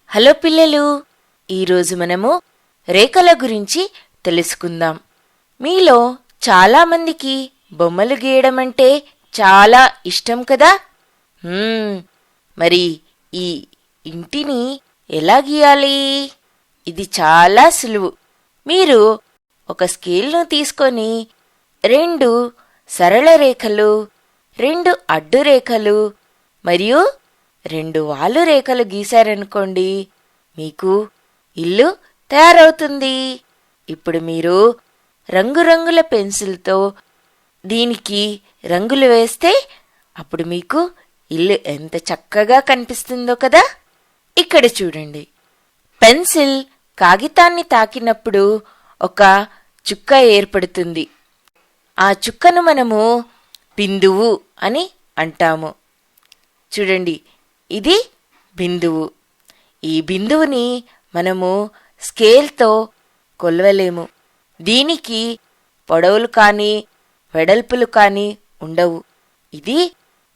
Hello పిల్లలు, ఈరోజు మనము రేఖల గురించి తెలుసుకుందాం. మీలో చాలామందికి బొమ్మలు గీయడం అంటే చాలా ఇష్టం కదా. మరి ఈ ఇంటిని ఎలా గీయాలి? ఇది చాలా సులువు. మీరు ఒక స్కేల్ను తీసుకొని 2 సరళ రేఖలు, 2 అడ్డు రేఖలు మరియు 2 వాలు రేఖలు గీశారనుకోండి, మీకు ఇల్లు తయారవుతుంది. ఇప్పుడు మీరు రంగురంగుల పెన్సిల్తో దీనికి రంగులు వేస్తే అప్పుడు మీకు ఇల్లు ఎంత చక్కగా కనిపిస్తుందో కదా. ఇక్కడ చూడండి, పెన్సిల్ కాగితాన్ని తాకినప్పుడు ఒక చుక్క ఏర్పడుతుంది. ఆ చుక్కను మనము బిందువు అని అంటాము. చూడండి, ఇది బిందువు. ఈ బిందువుని మనము స్కేల్తో కొలవలేము. దీనికి పొడవులు కానీ వెడల్పులు కానీ ఉండవు. ఇది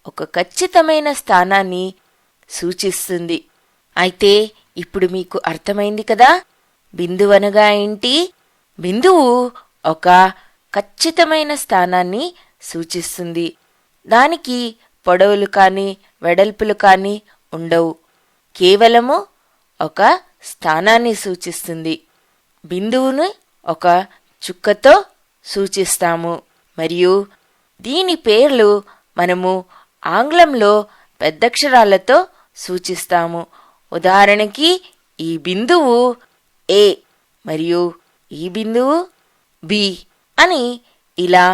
ఒక ఖచ్చితమైన స్థానాన్ని సూచిస్తుంది. అయితే ఇప్పుడు మీకు అర్థమైంది కదా, బిందువు అనగా ఏంటి? బిందువు ఒక ఖచ్చితమైన స్థానాన్ని సూచిస్తుంది. దానికి పొడవులు కానీ వెడల్పులు కానీ ఉండవు. కేవలము ఒక స్థానాన్ని సూచిస్తుంది. బిందువును ఒక చుక్కతో సూచిస్తాము. మరియు దీని పేర్లు మనము ఆంగ్లంలో పెద్దక్షరాలతో సూచిస్తాము. ఉదాహరణకి ఈ బిందువు ఏ మరియు ఈ బిందువు బి అని ఇలా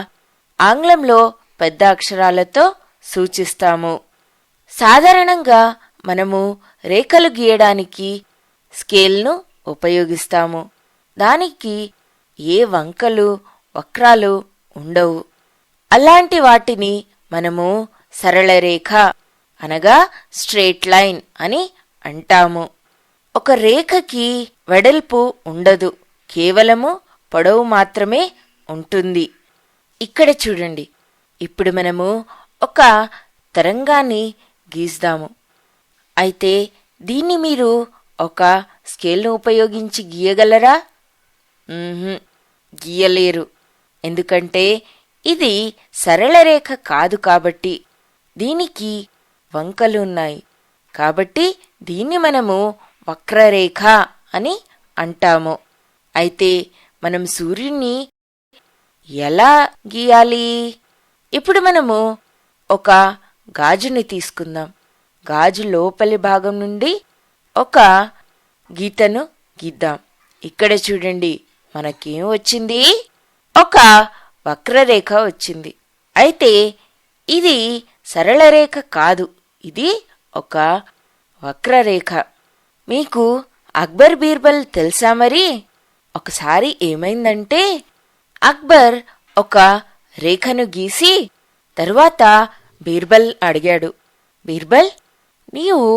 ఆంగ్లంలో పెద్ద అక్షరాలతో సూచిస్తాము. సాధారణంగా మనము రేఖలు గీయడానికి స్కేల్ను ఉపయోగిస్తాము. దానికి ఏ వంకలు వక్రాలు ఉండవు. అలాంటి వాటిని మనము సరళ రేఖ అనగా స్ట్రెయిట్ లైన్ అని అంటాము. ఒక రేఖకి వెడల్పు ఉండదు, కేవలము పొడవు మాత్రమే ఉంటుంది. ఇక్కడ చూడండి, ఇప్పుడు మనము ఒక తరంగాన్ని గీస్తాము. అయితే దీన్ని మీరు ఒక స్కేల్ను ఉపయోగించి గీయగలరా? గీయలేరు. ఎందుకంటే ఇది సరళ రేఖ కాదు కాబట్టి. దీనికి వంకలు ఉన్నాయి కాబట్టి దీన్ని మనము వక్రరేఖ అని అంటాము. అయితే మనం సూర్యుని ఎలా గీయాలి? ఇప్పుడు మనము ఒక గాజుని తీసుకుందాం. గాజు లోపలి భాగం నుండి ఒక గీతను గీద్దాం. ఇక్కడ చూడండి, మనకేం వచ్చింది? ఒక వక్రరేఖ వచ్చింది. అయితే ఇది సరళ రేఖ కాదు, ఇది ఒక వక్రరేఖ. మీకు అక్బర్ బీర్బల్ తెలుసా? మరి ఒకసారి ఏమైందంటే, అక్బర్ ఒక రేఖను గీసి తరువాత బీర్బల్ అడిగాడు, బీర్బల్, నీవు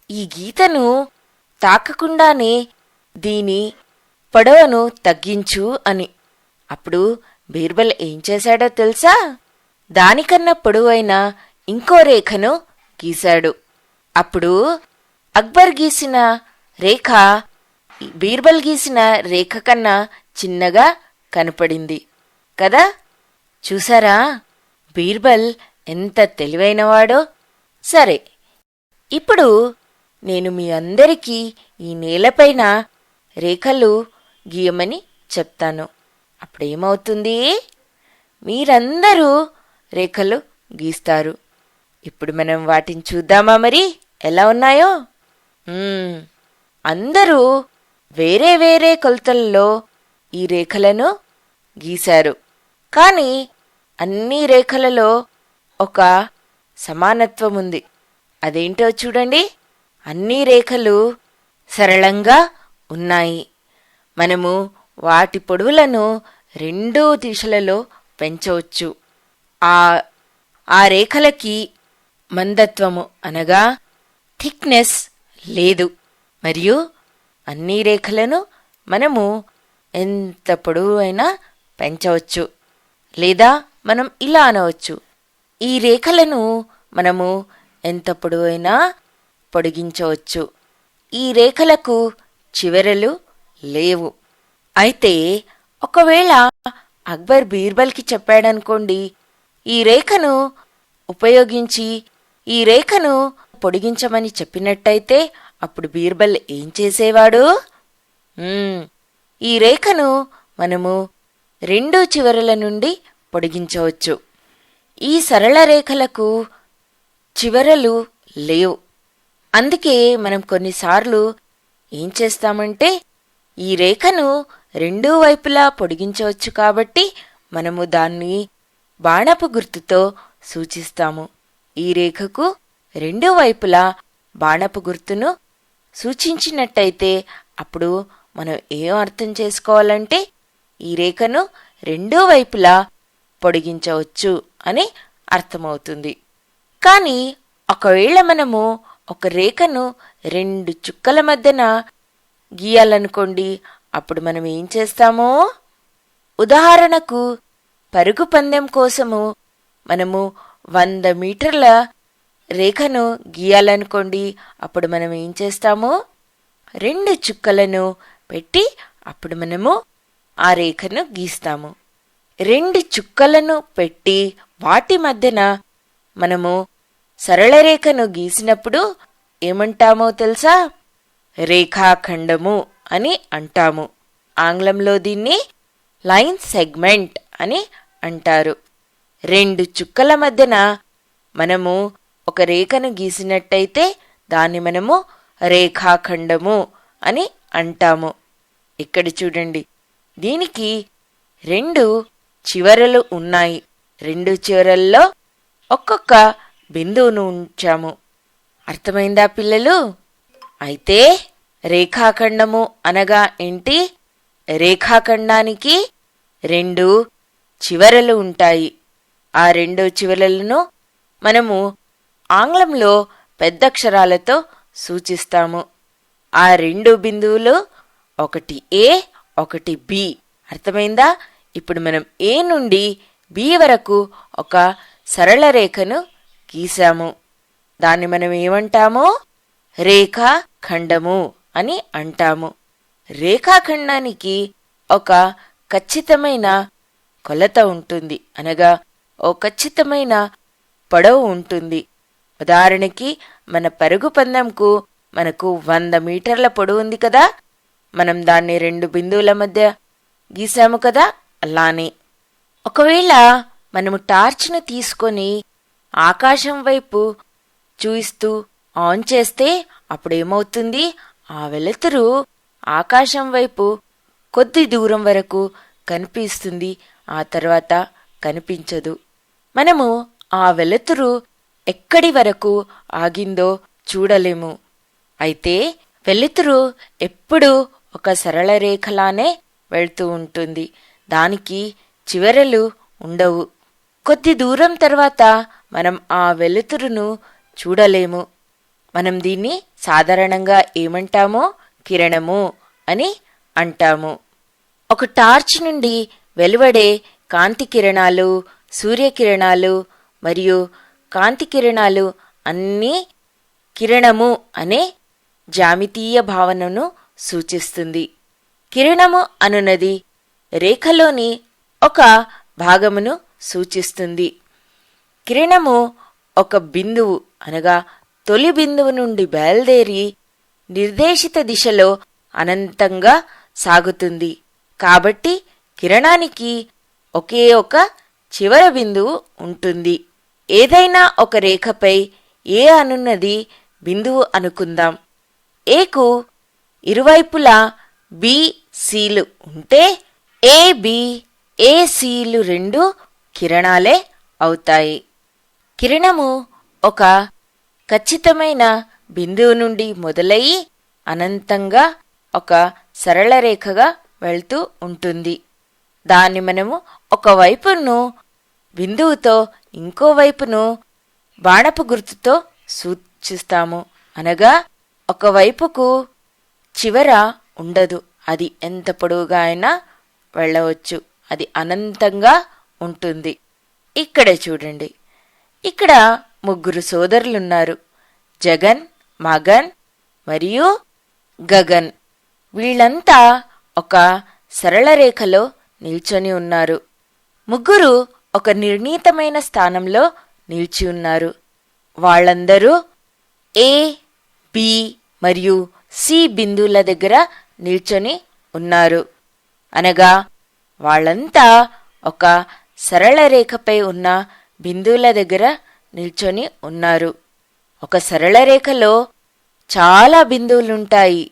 ఈ గీతను తాకకుండానే దీని పొడవును తగ్గించు అని. అప్పుడు బీర్బల్ ఏం చేశాడో తెలుసా? దానికన్నా పొడవైన ఇంకో రేఖను గీశాడు. అప్పుడు అక్బర్ గీసిన రేఖ బీర్బల్ గీసిన రేఖ కన్నా చిన్నగా కనపడింది కదా. చూసారా, బీర్బల్ ఎంత తెలివైనవాడో. సరే, ఇప్పుడు నేను మీ అందరికీ ఈ నేలపైన రేఖలు గీయమని చెప్తాను. అప్పుడేమవుతుంది? మీరందరూ రేఖలు గీస్తారు. ఇప్పుడు మనం వాటిని చూద్దామా? మరి ఎలా ఉన్నాయో. అందరూ వేరే వేరే కొలతల్లో ఈ రేఖలను గీశారు. కానీ అన్ని రేఖలలో ఒక సమానత్వం ఉంది. అదేంటో చూడండి, అన్ని రేఖలు సరళంగా ఉన్నాయి. మనము వాటి పొడవులను 2 దిశలలో పెంచవచ్చు. ఆ రేఖలకి మందత్వము అనగా థిక్నెస్ లేదు. మరియు అన్ని రేఖలను మనము ఎంత పొడవు అయినా పెంచవచ్చు. లేదా మనం ఇలా అనవచ్చు, ఈ రేఖలను మనము ఎంత పొడవైనా పొడిగించవచ్చు. ఈ రేఖలకు చివరలు లేవు. అయితే ఒకవేళ అక్బర్ బీర్బల్కి చెప్పాడనుకోండి, ఈ రేఖను ఉపయోగించి ఈ రేఖను పొడిగించమని చెప్పినట్టయితే అప్పుడు బీర్బల్ ఏం చేసేవాడు? ఈ రేఖను మనము రెండు చివరల నుండి పొడిగించవచ్చు. ఈ సరళ రేఖలకు చివరలు లేవు. అందుకే మనం కొన్నిసార్లు ఏం చేస్తామంటే ఈ రేఖను రెండూ వైపులా పొడిగించవచ్చు కాబట్టి మనము దాన్ని బాణపు గుర్తుతో సూచిస్తాము. ఈ రేఖకు రెండు వైపులా బాణపు గుర్తును సూచించినట్టయితే అప్పుడు మనం ఏం అర్థం చేసుకోవాలంటే ఈ రేఖను రెండూ వైపులా పొడిగించవచ్చు అని అర్థమవుతుంది. కానీ ఒకవేళ మనము ఒక రేఖను రెండు చుక్కల మధ్యన గీయాలనుకోండి, అప్పుడు మనం ఏం చేస్తామో, ఉదాహరణకు పరుగు పందెం కోసము మనము 100 మీటర్ల రేఖను గీయాలనుకోండి, అప్పుడు మనం ఏం చేస్తాము, రెండు చుక్కలను పెట్టి అప్పుడు మనము ఆ రేఖను గీస్తాము. రెండు చుక్కలను పెట్టి వాటి మధ్యన మనము సరళ రేఖను గీసినప్పుడు ఏమంటామో తెలుసా? రేఖాఖండము అని అంటాము. ఆంగ్లంలో దీన్ని లైన్ సెగ్మెంట్ అని అంటారు. రెండు చుక్కల మధ్యన మనము ఒక రేఖను గీసినట్టయితే దాన్ని మనము రేఖాఖండము అని అంటాము. ఇక్కడ చూడండి, దీనికి రెండు చివరలు ఉన్నాయి. రెండు చివరల్లో ఒక్కొక్క బిందువును ఉంచాము. అర్థమైందా పిల్లలు? అయితే రేఖాఖండము అనగా ఏంటి? రేఖాఖండానికి రెండు చివరలు ఉంటాయి. ఆ రెండు చివరలను మనము ఆంగ్లంలో పెద్దక్షరాలతో సూచిస్తాము. ఆ రెండు బిందువులు ఒకటి ఏ, ఒకటి బి. అర్థమైందా? ఇప్పుడు మనం ఏ నుండి బి వరకు ఒక సరళ రేఖను గీసాము. దాన్ని మనం ఏమంటాము? రేఖాఖండము అని అంటాము. రేఖాఖండానికి ఒక ఖచ్చితమైన కొలత ఉంటుంది, అనగా ఓ ఖచ్చితమైన పొడవు ఉంటుంది. ఉదాహరణకి మన పరుగు పందెంకు మనకు 100 మీటర్ల పొడవు ఉంది కదా, మనం దాన్ని రెండు బిందువుల మధ్య గీసాము కదా. అలానే ఒకవేళ మనము టార్చ్ను తీసుకొని ఆకాశం వైపు చూయిస్తూ ఆన్ చేస్తే అప్పుడేమవుతుంది? ఆ వెలుతురు ఆకాశం వైపు కొద్ది దూరం వరకు కనిపిస్తుంది, ఆ తర్వాత కనిపించదు. మనము ఆ వెలుతురు ఎక్కడి వరకు ఆగిందో చూడలేము. అయితే వెలుతురు ఎప్పుడూ ఒక సరళ రేఖలానే వెళ్తూ ఉంటుంది. దానికి చివరలు ఉండవు. కొద్ది దూరం తర్వాత మనం ఆ వెలుతురును చూడలేము. మనం దీన్ని సాధారణంగా ఏమంటామో కిరణము అని అంటాము. ఒక టార్చ్ నుండి వెలువడే కాంతి కిరణాలు, సూర్యకిరణాలు మరియు కాంతి కిరణాలు అన్నీ కిరణము అనే జ్యామితీయ భావనను సూచిస్తుంది. కిరణము అనునది రేఖలోని ఒక భాగమును సూచిస్తుంది. కిరణము ఒక బిందువు అనగా తొలి బిందువు నుండి బయలుదేరి నిర్దేశిత దిశలో అనంతంగా సాగుతుంది. కాబట్టి కిరణానికి ఒకే ఒక చివర బిందువు ఉంటుంది. ఏదైనా ఒక రేఖపై ఏ అనున్నది బిందువు అనుకుందాం. ఏకు ఇరువైపులా బి సిలు ఉంటే ఏబి ఏసీలు రెండు కిరణాలే అవుతాయి. కిరణము ఒక ఖచ్చితమైన బిందువు నుండి మొదలయ్యి అనంతంగా ఒక సరళ రేఖగా వెళ్తూ ఉంటుంది. దాన్ని మనము ఒకవైపును బిందువుతో ఇంకోవైపును బాణపు గుర్తుతో సూచిస్తాము. అనగా ఒకవైపుకు చివర ఉండదు, అది ఎంత పొడవుగా అయినా వెళ్ళవచ్చు, అది అనంతంగా ఉంటుంది. ఇక్కడ చూడండి, ఇక్కడ ముగ్గురు సోదరులున్నారు. జగన్, మగన్ మరియు గగన్. వీళ్ళంతా ఒక సరళ రేఖలో నిల్చొని ఉన్నారు. ముగ్గురు ఒక నిర్ణీతమైన స్థానంలో నిల్చి ఉన్నారు. వాళ్ళందరూ ఏ, బి మరియు సి బిందువుల దగ్గర నిల్చొని ఉన్నారు. అనగా వాళ్ళంతా ఒక సరళ రేఖపై ఉన్న బిందువుల దగ్గర నిల్చొని ఉన్నారు. ఒక సరళ రేఖలో చాలా బిందువులుంటాయి.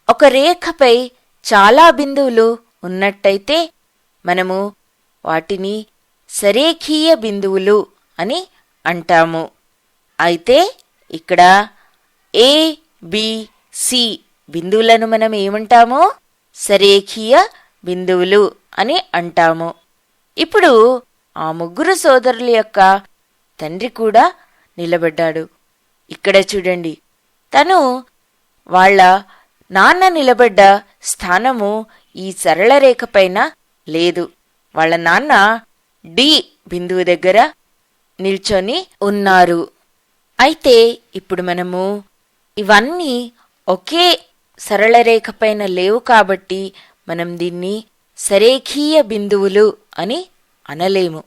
ఒక రేఖపై చాలా బిందువులు ఉన్నట్టయితే మనము వాటిని సరేఖీయ బిందువులు అని అంటాము. అయితే ఇక్కడ ఏ, బి, సి బిందువులను మనం ఏమంటాము? సరేఖీయ బిందువులు అని అంటాము. ఇప్పుడు ఆ ముగ్గురు సోదరుల యొక్క తండ్రి కూడా నిలబడ్డాడు. ఇక్కడ చూడండి, తను వాళ్ళ నాన్న నిలబడ్డ స్థానము ఈ సరళ రేఖ పైన లేదు. వాళ్ళ నాన్న డి బిందువు దగ్గర నిల్చొని ఉన్నారు. అయితే ఇప్పుడు మనము ఇవన్నీ ఒకే సరళ రేఖ పైన లేవు కాబట్టి మనం దీన్ని సరేఖీయ బిందువులు అని అనలేము.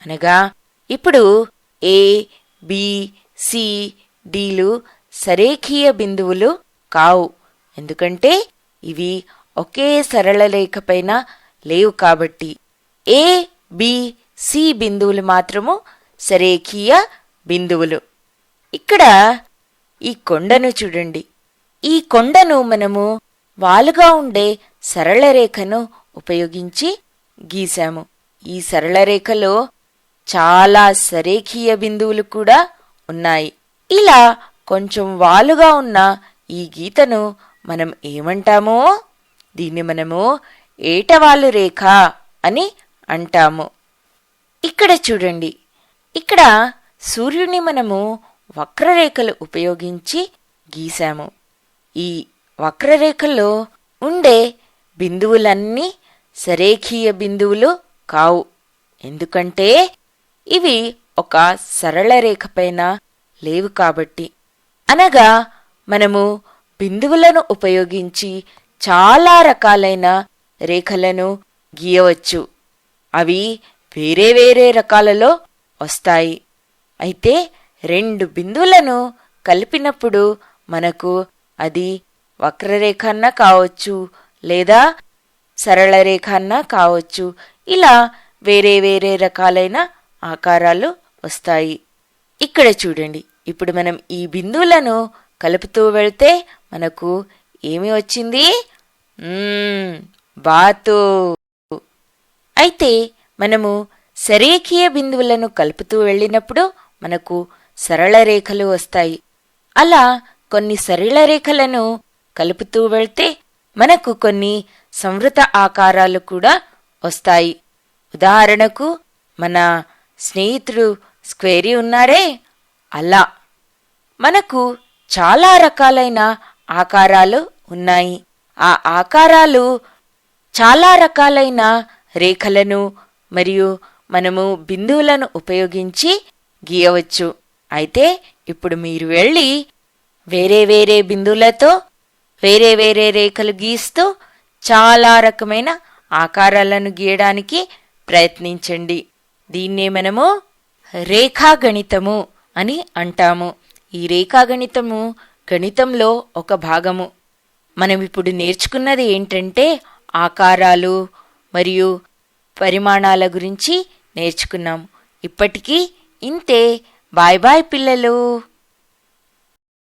అనగా ఇప్పుడు ఏ, బి, సి, డిలు సరేఖీయ బిందువులు కావు. ఎందుకంటే ఇవి ఒకే సరళ రేఖ పైన లేవు కాబట్టి. ఏ, బి, సి బిందువులు మాత్రము సరేఖీయ బిందువులు. ఇక్కడ ఈ కొండను చూడండి. ఈ కొండను మనము వాలుగా ఉండే సరళ రేఖను ఉపయోగించి గీశాము. ఈ సరళ రేఖలో చాలా సరేఖీయ బిందువులు కూడా ఉన్నాయి. ఇలా కొంచెం వాలుగా ఉన్న ఈ గీతను మనం ఏమంటామో దీన్ని మనము ఏటవాలు రేఖ అని అంటాము. ఇక్కడ చూడండి, ఇక్కడ సూర్యుని మనము వక్రరేఖలు ఉపయోగించి గీశాము. ఈ వక్రరేఖలో ఉండే బిందువులన్నీ సరేఖీయ బిందువులు కావు. ఎందుకంటే ఇవి ఒక సరళ రేఖ పైన లేవు కాబట్టి. అనగా మనము బిందువులను ఉపయోగించి చాలా రకాలైన రేఖలను గీయవచ్చు. అవి వేరే వేరే రకాలలో వస్తాయి. అయితే రెండు బిందువులను కలిపినప్పుడు మనకు అది వక్రరేఖ అన్నా కావచ్చు, లేదా సరళ రేఖ అన్నా కావచ్చు. ఇలా వేరే వేరే రకాలైన ఆకారాలు వస్తాయి. ఇక్కడ చూడండి, ఇప్పుడు మనం ఈ బిందువులను కలుపుతూ వెళ్తే మనకు ఏమి వచ్చింది? బాతు. అయితే మనము సరేఖీయ బిందువులను కలుపుతూ వెళ్ళినప్పుడు మనకు సరళ రేఖలు వస్తాయి. అలా కొన్ని సరళ రేఖలను కలుపుతూ వెళ్తే మనకు కొన్ని సంవృత ఆకారాలు కూడా వస్తాయి. ఉదాహరణకు మన స్నేహితుడు స్క్వేరీ ఉన్నారే, అలా మనకు చాలా రకాలైన ఆకారాలు ఉన్నాయి. ఆ ఆకారాలు చాలా రకాలైన రేఖలను మరియు మనము బిందువులను ఉపయోగించి గీయవచ్చు. అయితే ఇప్పుడు మీరు వెళ్ళి వేరే వేరే బిందువులతో వేరే వేరే రేఖలు గీస్తూ చాలా రకమైన ఆకారాలను గీయడానికి ప్రయత్నించండి. దీన్నే మనము రేఖాగణితము అని అంటాము. ఈ రేఖాగణితము గణితంలో ఒక భాగము. మనం ఇప్పుడు నేర్చుకున్నది ఏంటంటే ఆకారాలు మరియు పరిమాణాల గురించి నేర్చుకున్నాము. ఇప్పటికీ ఇంతే. బాయ్ బాయ్ పిల్లలు.